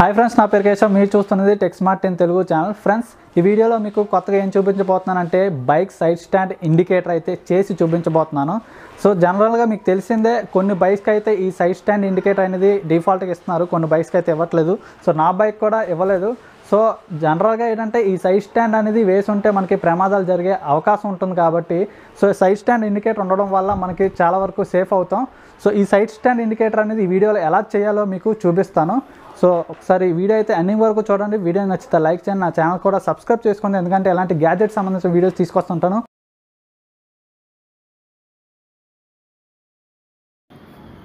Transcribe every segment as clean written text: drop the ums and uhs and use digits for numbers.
Hi friends, నా పేరు కేశవ్. మీరు చూస్తున్నది tech smart 10 Telugu channel. Friends, ఈ వీడియోలో మీకు కొత్తగా ఏం చూపించబోతున్నానంటే బైక్ సైడ్ స్టాండ్ ఇండికేటర్ అయితే చేసి చూపించబోతున్నాను. సో జనరల్గా మీకు తెలిసిందే, కొన్ని బైక్స్కి అయితే ఈ సైడ్ స్టాండ్ ఇండికేటర్ అనేది డిఫాల్ట్గా ఇస్తున్నారు, కొన్ని బైక్స్కి అయితే ఇవ్వట్లేదు. సో నా బైక్ కూడా ఇవ్వలేదు. సో జనరల్గా ఏంటంటే ఈ సైడ్ స్టాండ్ అనేది వేసి ఉంటే మనకి ప్రమాదాలు జరిగే అవకాశం ఉంటుంది కాబట్టి సో సైడ్ స్టాండ్ ఇండికేటర్ ఉండడం వల్ల మనకి చాలా వరకు సేఫ్ అవుతాం. సో ఈ సైడ్ స్టాండ్ ఇండికేటర్ అనేది ఈ వీడియోలో ఎలా చేయాలో మీకు చూపిస్తాను. సో ఒకసారి వీడియో అయితే ఎండింగ్ వరకు చూడండి. వీడియో నచ్చితే లైక్ చేయండి, నా ఛానల్ కూడా సబ్స్క్రైబ్ చేసుకోండి, ఎందుకంటే ఎలాంటి గ్యాడ్జెట్ సంబంధించిన వీడియోస్ తీసుకొస్తుంటాను.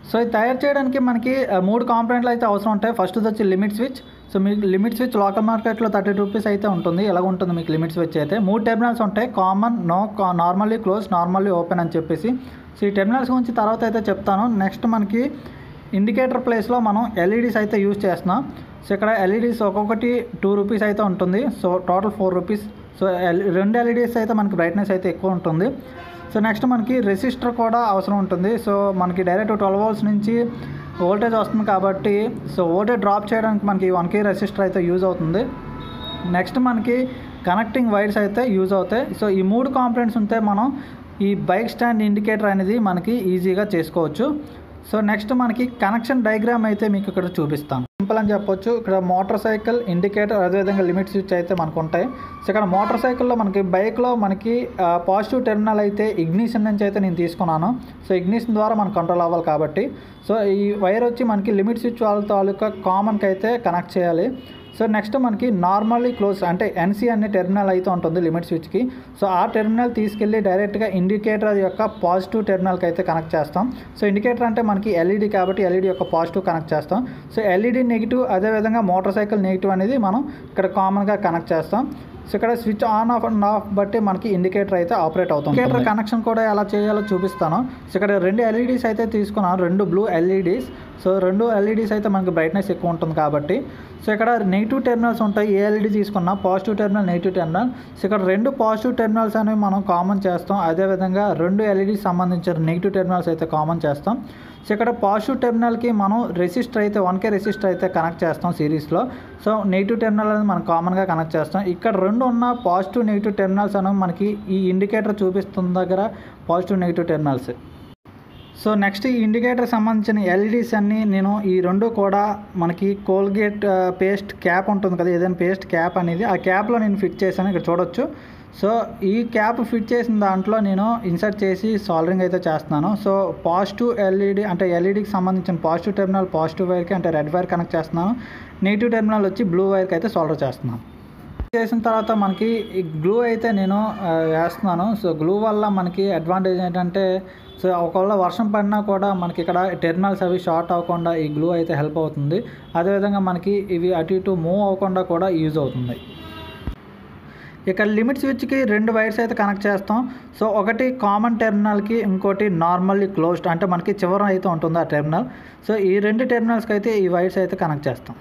సో ఇది తయారు చేయడానికి మనకి 3 కాంపోనెంట్లు అయితే అవసరం ఉంటాయి. ఫస్ట్ వచ్చి లిమిట్ స్విచ్. సో మీకు లిమిట్ స్విచ్ లోకల్ మార్కెట్లో 30 రూపీస్ అయితే ఉంటుంది. ఎలా ఉంటుంది మీకు లిమిట్ స్విచ్ అయితే 3 టెర్మినల్స్ ఉంటాయి, common, no, normally close, normally open అని చెప్పేసి. సో ఈ టెర్మినల్స్ గురించి తర్వాత అయితే చెప్తాను. నెక్స్ట్ మనకి ఇండికేటర్ ప్లేస్లో మనం ఎల్ఈడీస్ అయితే యూజ్ చేస్తున్నాం. సో ఇక్కడ ఎల్ఈడీస్ ఒక్కొక్కటి 2 రూపీస్ అయితే ఉంటుంది. So total 4 rupees. So 2 LEDs అయితే మనకి బ్రైట్నెస్ అయితే ఎక్కువ ఉంటుంది. సో నెక్స్ట్ మనకి రెసిస్టర్ కూడా అవసరం ఉంటుంది. సో మనకి డైరెక్ట్ 12 వోల్ట్స్ నుంచి వోల్టేజ్ వస్తుంది కాబట్టి సో వోల్టేజ్ డ్రాప్ చేయడానికి మనకి 1K రెసిస్టర్ అయితే యూజ్ అవుతుంది. నెక్స్ట్ మనకి కనెక్టింగ్ వైర్స్ అయితే యూజ్ అవుతాయి. సో ఈ 3 కాంపోనెంట్స్ ఉంటే మనం ఈ బైక్ స్టాండ్ ఇండికేటర్ అనేది మనకి ఈజీగా చేసుకోవచ్చు. సో నెక్స్ట్ మనకి కనెక్షన్ డయాగ్రామ్ అయితే మీకు ఇక్కడ చూపిస్తాను. సింపుల్ అని చెప్పొచ్చు. ఇక్కడ మోటార్ సైకిల్, ఇండికేటర్, అదేవిధంగా లిమిట్ స్విచ్ అయితే మనకు ఉంటాయి. సో ఇక్కడ మోటార్ సైకిల్లో మనకి బైక్లో మనకి పాజిటివ్ టెర్మినల్ అయితే ఇగ్నిషన్ నుంచి అయితే నేను తీసుకున్నాను. సో ఇగ్నిషన్ ద్వారా మనకు కంట్రోల్ అవ్వాలి కాబట్టి సో ఈ వైర్ వచ్చి మనకి లిమిట్ స్విచ్ వాళ్ళ తాలూకా కామన్కి అయితే కనెక్ట్ చేయాలి. సో నెక్స్ట్ మనకి నార్మల్లీ క్లోజ్ అంటే ఎన్సీ అనే టెర్మినల్ అయితే ఉంటుంది లిమిట్ స్విచ్కి. సో ఆ టెర్మినల్ తీసుకెళ్ళి డైరెక్ట్గా ఇండికేటర్ యొక్క పాజిటివ్ టెర్మినల్కి అయితే కనెక్ట్ చేస్తాం. సో ఇండికేటర్ అంటే మనకి ఎల్ఈడి కాబట్టి ఎల్ఈడి యొక్క పాజిటివ్ కనెక్ట్ చేస్తాం. సో ఎల్ఈడి నెగిటివ్, అదేవిధంగా మోటార్ సైకిల్ నెగిటివ్ అనేది మనం ఇక్కడ కామన్గా కనెక్ట్ చేస్తాం. సో ఇక్కడ switch on off and of బట్టి మనకి ఇండికేటర్ అయితే ఆపరేట్ అవుతుంది. ఇండికేటర్ కనెక్షన్ కూడా ఎలా చేయాలో చూపిస్తాను. సో ఇక్కడ 2 ఎల్ఈడీస్ అయితే తీసుకున్నాను, 2 బ్లూ ఎల్ఈడీస్. సో 2 ఎల్ఈడీస్ అయితే మనకి బ్రైట్నెస్ ఎక్కువ ఉంటుంది కాబట్టి సో ఇక్కడ నెగిటివ్ టెర్మినల్స్ ఉంటాయి. ఏ ఎల్ఈడి తీసుకున్నా positive terminal, negative terminal. So ఇక్కడ 2 పాజిటివ్ టెర్మినల్స్ అనేవి మనం కామన్ చేస్తాం, అదేవిధంగా 2 ఎల్ఈడీకి సంబంధించిన నెగిటివ్ టెర్మినల్స్ అయితే కామన్ చేస్తాం. సో ఇక్కడ పాజిటివ్ టెర్మినల్కి మనం రెసిస్టర్ అయితే 1K రెసిస్టర్ అయితే కనెక్ట్ చేస్తాం సిరీస్లో. సో నెగిటివ్ టెర్మినల్ అనేది మనం కామన్గా కనెక్ట్ చేస్తాం. ఇక్కడ 2 ఉన్న పాజిటివ్ నెగిటివ్ టెర్మినల్స్ అనేవి మనకి ఈ ఇండికేటర్ చూపిస్తున్న దగ్గర positive negative terminals. So next ఈ ఇండికేటర్ సంబంధించిన ఎల్ఈడీస్ అన్నీ నేను ఈ 2 కూడా మనకి కోల్గేట్ పేస్ట్ క్యాప్ ఉంటుంది కదా, ఏదైనా పేస్ట్ క్యాప్ అనేది ఆ క్యాప్లో నేను ఫిట్ చేశాను, ఇక్కడ చూడొచ్చు. సో ఈ క్యాప్ ఫిట్ చేసిన దాంట్లో నేను ఇన్సర్ట్ చేసి సాల్డరింగ్ అయితే చేస్తున్నాను. సో పాజిటివ్ ఎల్ఈడి అంటే ఎల్ఈడికి సంబంధించిన పాజిటివ్ టెర్మినల్ పాజిటివ్ వైర్కి అంటే రెడ్ వైర్ కనెక్ట్ చేస్తున్నాను, నెగిటివ్ టెర్మినల్ వచ్చి బ్లూ వైర్కి అయితే సాల్డర్ చేస్తున్నాను. చేసిన తర్వాత మనకి ఈ గ్లూ అయితే నేను వేస్తున్నాను. సో గ్లూ వల్ల మనకి అడ్వాంటేజ్ ఏంటంటే సో ఒకవేళ వర్షం పడినా కూడా మనకి ఇక్కడ టెర్మినల్స్ అవి షార్ట్ అవ్వకుండా ఈ గ్లూ అయితే హెల్ప్ అవుతుంది. అదేవిధంగా మనకి ఇవి అటు ఇటు మూవ్ అవ్వకుండా కూడా యూజ్ అవుతుంది. ఇక్కడ లిమిట్ స్విచ్కి 2 వైర్స్ అయితే కనెక్ట్ చేస్తాం. సో ఒకటి కామన్ టెర్మినల్కి, ఇంకోటి నార్మల్లీ క్లోజ్డ్ అంటే మనకి చివర అయితే ఉంటుంది ఆ టెర్మినల్. సో ఈ 2 టెర్మినల్స్కి అయితే ఈ వైర్స్ అయితే కనెక్ట్ చేస్తాం.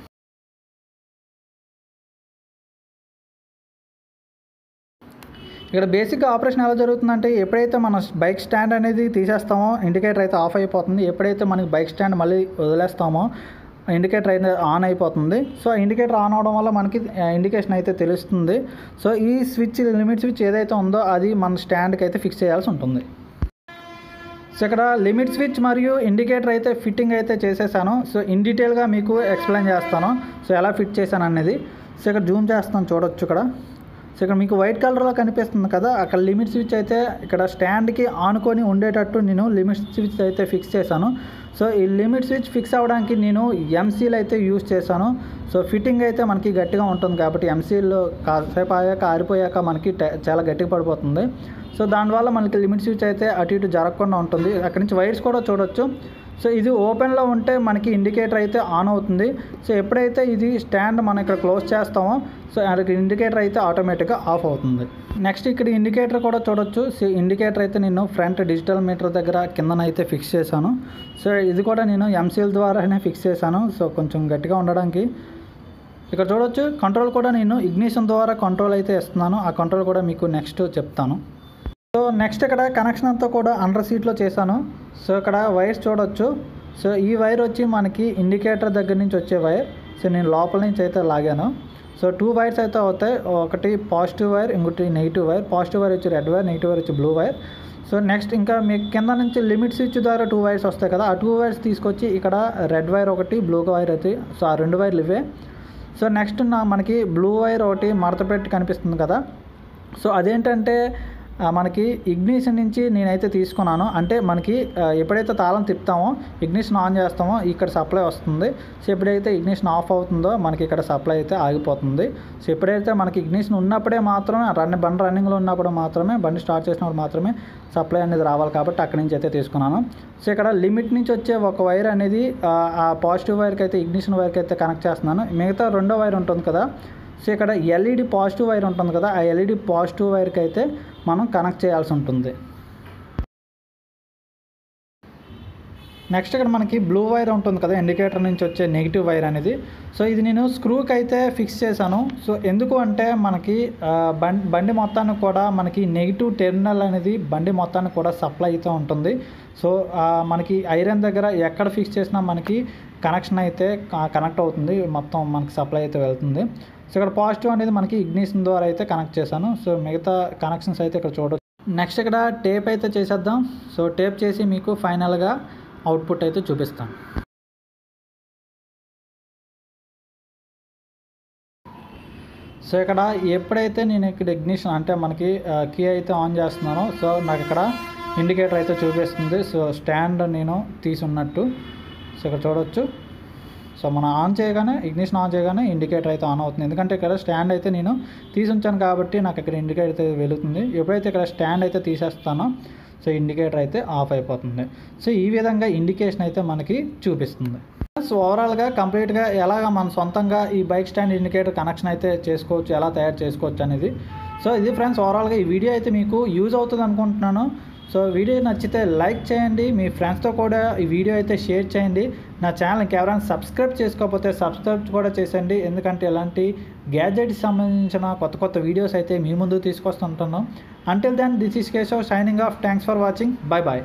ఇక్కడ బేసిక్గా ఆపరేషన్ ఎలా జరుగుతుందంటే ఎప్పుడైతే మన బైక్ స్టాండ్ అనేది తీసేస్తామో ఇండికేటర్ అయితే ఆఫ్ అయిపోతుంది, ఎప్పుడైతే మనకి బైక్ స్టాండ్ మళ్ళీ వదిలేస్తామో ఇండికేటర్ అయితే ఆన్ అయిపోతుంది. సో ఇండికేటర్ ఆన్ అవడం వల్ల మనకి ఇండికేషన్ అయితే తెలుస్తుంది. సో ఈ స్విచ్ లిమిట్ స్విచ్ ఏదైతే ఉందో అది మన స్టాండ్కి అయితే ఫిక్స్ చేయాల్సి ఉంటుంది. సో ఇక్కడ లిమిట్ స్విచ్ మరియు ఇండికేటర్ అయితే ఫిట్టింగ్ అయితే చేసేసాను. సో ఇన్ డీటెయిల్గా మీకు ఎక్స్ప్లెయిన్ చేస్తాను సో ఎలా ఫిట్ చేశాను అనేది. సో ఇక్కడ జూమ్ చేస్తాను, చూడొచ్చు ఇక్కడ. సో ఇక్కడ మీకు వైట్ కలర్లో కనిపిస్తుంది కదా, అక్కడ లిమిట్ స్విచ్ అయితే ఇక్కడ స్టాండ్కి ఆనుకొని ఉండేటట్టు నేను లిమిట్ స్విచ్ అయితే ఫిక్స్ చేశాను. సో ఈ లిమిట్ స్విచ్ ఫిక్స్ అవ్వడానికి నేను ఎంసీలు అయితే యూజ్ చేశాను. సో ఫిట్టింగ్ అయితే మనకి గట్టిగా ఉంటుంది కాబట్టి ఎంసీలు కాసేపు అయ్యాక ఆరిపోయాక మనకి చాలా గట్టిగా పడిపోతుంది. సో దానివల్ల మనకి లిమిట్ స్విచ్ అయితే అటు ఇటు జరగకుండా ఉంటుంది. అక్కడి నుంచి వైర్స్ కూడా చూడొచ్చు. సో ఇది ఓపెన్లో ఉంటే మనకి ఇండికేటర్ అయితే ఆన్ అవుతుంది. సో ఎప్పుడైతే ఇది స్టాండ్ మనం ఇక్కడ క్లోజ్ చేస్తామో సో ఇండికేటర్ అయితే ఆటోమేటిక్గా ఆఫ్ అవుతుంది. నెక్స్ట్ ఇక్కడ ఇండికేటర్ కూడా చూడొచ్చు. సో ఇండికేటర్ అయితే నేను ఫ్రంట్ డిజిటల్ మీటర్ దగ్గర కిందనైతే ఫిక్స్ చేశాను. సో ఇది కూడా నేను ఎంసీఎల్ ద్వారానే ఫిక్స్ చేశాను. సో కొంచెం గట్టిగా ఉండడానికి. ఇక్కడ చూడొచ్చు కంట్రోల్ కూడా నేను ఇగ్నిషన్ ద్వారా కంట్రోల్ అయితే ఇస్తున్నాను. ఆ కంట్రోల్ కూడా మీకు నెక్స్ట్ చెప్తాను. సో నెక్స్ట్ ఇక్కడ కనెక్షన్ అంతా కూడా అండర్ సీట్లో చేశాను. సో ఇక్కడ వైర్స్ చూడొచ్చు. సో ఈ వైర్ వచ్చి మనకి ఇండికేటర్ దగ్గర నుంచి వచ్చే వైర్. సో నేను లోపల నుంచి అయితే లాగాను. సో 2 వైర్స్ అయితే అవుతాయి. ఒకటి పాజిటివ్ వైర్, ఇంకోటి నెగిటివ్ వైర్. పాజిటివ్ వైర్ వచ్చి రెడ్ వైర్, నెగిటివ్ వైర్ వచ్చి బ్లూ వైర్. సో నెక్స్ట్ ఇంకా మీకు కింద నుంచి లిమిట్ స్విచ్ ద్వారా 2 వైర్స్ వస్తాయి కదా, ఆ 2 వైర్స్ తీసుకొచ్చి ఇక్కడ రెడ్ వైర్ ఒకటి, బ్లూ వైర్ అయితే, సో ఆ 2 వైర్లు ఇవే. సో నెక్స్ట్ మనకి బ్లూ వైర్ ఒకటి మడత పెట్టి కనిపిస్తుంది కదా, సో అదేంటంటే మనకి ఇగ్నిషన్ నుంచి నేనైతే తీసుకున్నాను. అంటే మనకి ఎప్పుడైతే తాళం తిప్పుతామో, ఇగ్నిషన్ ఆన్ చేస్తామో ఇక్కడ సప్లై వస్తుంది. సో ఎప్పుడైతే ఇగ్నిషన్ ఆఫ్ అవుతుందో మనకి ఇక్కడ సప్లై అయితే ఆగిపోతుంది. సో ఎప్పుడైతే మనకి ఇగ్నిషన్ ఉన్నప్పుడే మాత్రమే బండి రన్నింగ్లో ఉన్నప్పుడు మాత్రమే, బండి స్టార్ట్ చేసినప్పుడు మాత్రమే సప్లై అనేది రావాలి, కాబట్టి అక్కడి నుంచి అయితే తీసుకున్నాను. సో ఇక్కడ లిమిట్ నుంచి వచ్చే ఒక వైర్ అనేది ఆ పాజిటివ్ వైర్కి అయితే, ఇగ్నిషన్ వైర్కి అయితే కనెక్ట్ చేస్తున్నాను. మిగతా రెండో వైర్ ఉంటుంది కదా, సో ఇక్కడ ఎల్ఈడి పాజిటివ్ వైర్ ఉంటుంది కదా, ఆ ఎల్ఈడి పాజిటివ్ వైర్కి అయితే మనం కనెక్ట్ చేయాల్సి ఉంటుంది. నెక్స్ట్ ఇక్కడ మనకి బ్లూ వైర్ ఉంటుంది కదా, ఇండికేటర్ నుంచి వచ్చే నెగిటివ్ వైర్ అనేది. సో ఇది నేను స్క్రూకి అయితే ఫిక్స్ చేశాను. సో ఎందుకు అంటే మనకి బండి మొత్తానికి కూడా మనకి నెగిటివ్ టెర్మినల్ అనేది బండి మొత్తానికి కూడా సప్లై అయితే ఉంటుంది. సో మనకి ఐరన్ దగ్గర ఎక్కడ ఫిక్స్ చేసినా మనకి కనెక్షన్ అయితే కనెక్ట్ అవుతుంది, మొత్తం మనకి సప్లై అయితే వెళ్తుంది. సో ఇక్కడ పాజిటివ్ అనేది మనకి ఇగ్నిషన్ ద్వారా అయితే కనెక్ట్ చేశాను. సో మిగతా కనెక్షన్స్ అయితే ఇక్కడ చూడవచ్చు. నెక్స్ట్ ఇక్కడ టేప్ అయితే చేసేద్దాం. సో టేప్ చేసి మీకు ఫైనల్గా అవుట్పుట్ అయితే చూపిస్తాను. సో ఇక్కడ ఎప్పుడైతే నేను ఇక్కడ ఇగ్నిషన్ అంటే మనకి కీ అయితే ఆన్ చేస్తున్నానో, సో నాకు ఇక్కడ ఇండికేటర్ అయితే చూపిస్తుంది. సో స్టాండ్ నేను తీసున్నట్టు, సో ఇక్కడ చూడవచ్చు. సో మనం ఆన్ చేయగానే, ఇగ్నిషన్ ఆన్ చేయగానే ఇండికేటర్ అయితే ఆన్ అవుతుంది. ఎందుకంటే ఇక్కడ స్టాండ్ అయితే నేను తీసి ఉంచాను కాబట్టి నాకు ఇక్కడ ఇండికేటర్ అయితే వెలుగుతుంది. ఎప్పుడైతే ఇక్కడ స్టాండ్ అయితే తీసేస్తానో సో ఇండికేటర్ అయితే ఆఫ్ అయిపోతుంది. సో ఈ విధంగా ఇండికేషన్ అయితే మనకి చూపిస్తుంది. సో ఓవరాల్గా కంప్లీట్గా ఎలాగ మన సొంతంగా ఈ బైక్ స్టాండ్ ఇండికేటర్ కనెక్షన్ అయితే చేసుకోవచ్చు, ఎలా తయారు చేసుకోవచ్చు అనేది. సో ఇది ఫ్రెండ్స్, ఓవరాల్గా ఈ వీడియో అయితే మీకు యూజ్ అవుతుంది అనుకుంటున్నాను. సో వీడియో నచ్చితే లైక్ చేయండి, మీ ఫ్రెండ్స్తో కూడా ఈ వీడియో అయితే షేర్ చేయండి. నా ఛానల్కి ఎవరైనా సబ్స్క్రైబ్ చేసుకోకపోతే సబ్స్క్రైబ్ కూడా చేయండి, ఎందుకంటే ఇలాంటి గ్యాడ్జెట్కి సంబంధించిన కొత్త వీడియోస్ అయితే మీ ముందు తీసుకొస్తుంటున్నాం. Until then, this is Keshav signing off. Thanks for watching. Bye bye.